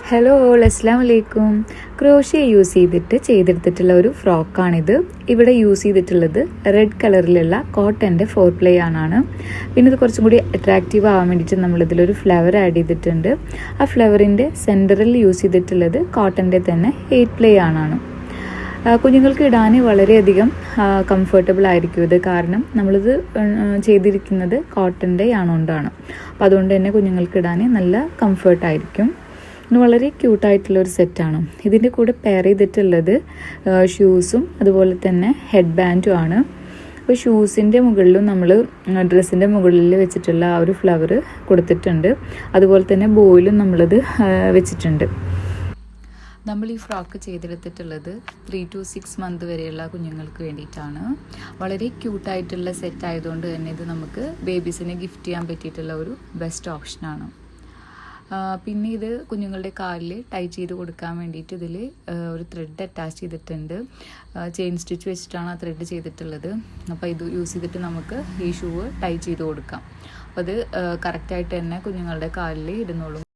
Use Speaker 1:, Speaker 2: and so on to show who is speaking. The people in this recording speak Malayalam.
Speaker 1: ഹലോ ഓൾ, അസ്സലാമു അലൈക്കും. ക്രോഷ്യ യൂസ് ചെയ്തെടുത്തിട്ടുള്ള ഒരു ഫ്രോക്കാണിത്. ഇവിടെ യൂസ് ചെയ്തിട്ടുള്ളത് റെഡ് കളറിലുള്ള കോട്ടൻ്റെ 4 പ്ലേ ആണ്. പിന്നെ ഇത് കുറച്ചും കൂടി അട്രാക്റ്റീവ് ആവാൻ വേണ്ടിയിട്ട് നമ്മളിതിലൊരു ഫ്ലവർ ആഡ് ചെയ്തിട്ടുണ്ട്. ആ ഫ്ലവറിൻ്റെ സെൻറ്ററിൽ യൂസ് ചെയ്തിട്ടുള്ളത് കോട്ടൻ്റെ തന്നെ 8 പ്ലേ ആണ്. കുഞ്ഞുങ്ങൾക്ക് ഇടാൻ വളരെയധികം കംഫർട്ടബിൾ ആയിരിക്കും ഇത്. കാരണം നമ്മളിത് ചെയ്തിരിക്കുന്നത് കോട്ടൻ്റെ കൊണ്ടാണ്. അപ്പോൾ അതുകൊണ്ട് തന്നെ കുഞ്ഞുങ്ങൾക്ക് ഇടാൻ നല്ല കംഫർട്ടായിരിക്കും. ഇത് വളരെ ക്യൂട്ടായിട്ടുള്ളൊരു സെറ്റാണ്. ഇതിൻ്റെ കൂടെ പെയർ ചെയ്തിട്ടുള്ളത് ഷൂസും അതുപോലെ തന്നെ ഹെഡ് ബാൻഡും ആണ്. അപ്പോൾ ഷൂസിൻ്റെ മുകളിലും നമ്മൾ ഡ്രസ്സിൻ്റെ മുകളിൽ വെച്ചിട്ടുള്ള ആ ഒരു ഫ്ലവർ കൊടുത്തിട്ടുണ്ട്. അതുപോലെ തന്നെ ബോയിലും നമ്മളത് വെച്ചിട്ടുണ്ട്. നമ്മൾ ഈ ഫ്രോക്ക് ചെയ്തെടുത്തിട്ടുള്ളത് 3 to 6 മന്ത് വരെയുള്ള കുഞ്ഞുങ്ങൾക്ക് വേണ്ടിയിട്ടാണ്. വളരെ ക്യൂട്ടായിട്ടുള്ള സെറ്റ് ആയതുകൊണ്ട് തന്നെ ഇത് നമുക്ക് ബേബീസിനെ ഗിഫ്റ്റ് ചെയ്യാൻ പറ്റിയിട്ടുള്ള ഒരു ബെസ്റ്റ് ഓപ്ഷനാണ്. പിന്നെ ഇത് കുഞ്ഞുങ്ങളുടെ കാലിൽ ടൈ ചെയ്ത് കൊടുക്കാൻ വേണ്ടിയിട്ട് ഇതിൽ ഒരു ത്രെഡ് അറ്റാച്ച് ചെയ്തിട്ടുണ്ട്. ചെയിൻ സ്റ്റിച്ച് വെച്ചിട്ടാണ് ആ ത്രെഡ് ചെയ്തിട്ടുള്ളത്. അപ്പോൾ ഇത് യൂസ് ചെയ്തിട്ട് നമുക്ക് ഈ ഷൂ ടൈ ചെയ്ത് കൊടുക്കാം. അപ്പോൾ അത് കറക്റ്റായിട്ട് തന്നെ കുഞ്ഞുങ്ങളുടെ കാലിൽ ഇരുന്നോളും.